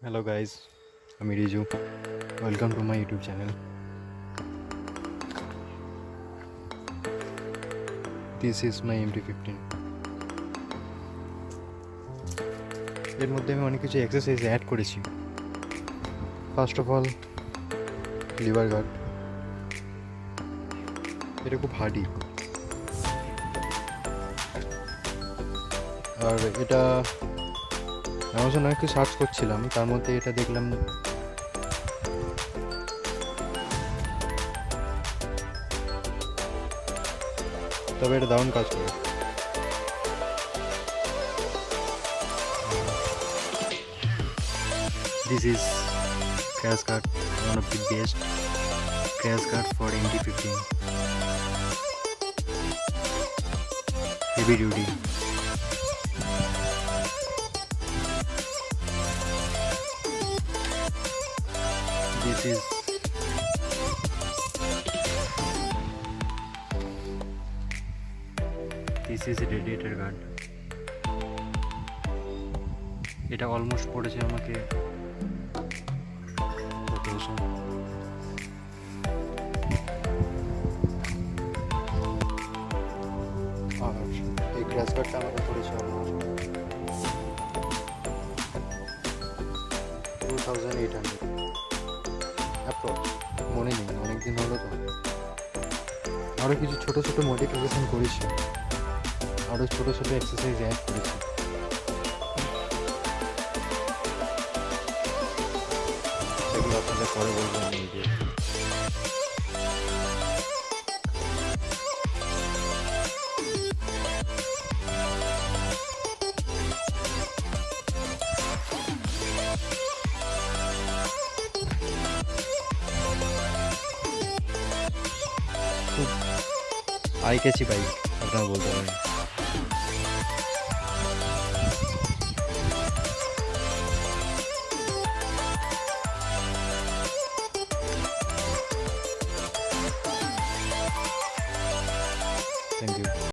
Hello guys, I'm Riju. Welcome to my YouTube channel. This is my MT15. এর মধ্যে আমি অনেক কিছু এক্সারসাইজ অ্যাড করেছি। First of all liver guard, এটা খুব হার্ডি, আর এটা অ্যামাজনে অনেক কিছু সার্চ করছিলাম, তার মধ্যে এটা দেখলাম। তবে এটা দারুণ কাজ করে। This is crash guard, one of the best crash guard for MT15. Heavy duty. This is radiator guard. এটা অলমোস্ট পড়েছে আমাকে 1700। আর এই ক্র্যাশ গার্ডটা আমাকে পড়েছে অলমোস্ট 2800 অ্যাপ্রক্স, মনে নেই, অনেকদিন হলো তো। আরও কিছু ছোটো ছোটো মডিফিকেশন করেছি, আরও ছোটো ছোটো এক্সারসাইজ অ্যাড করেছি। সেগুলো আপনাদের পরে বলবো আমি নিজে। খুব আই ক্যাচি বাইক আপনারা বলতে পারেন। Thank you.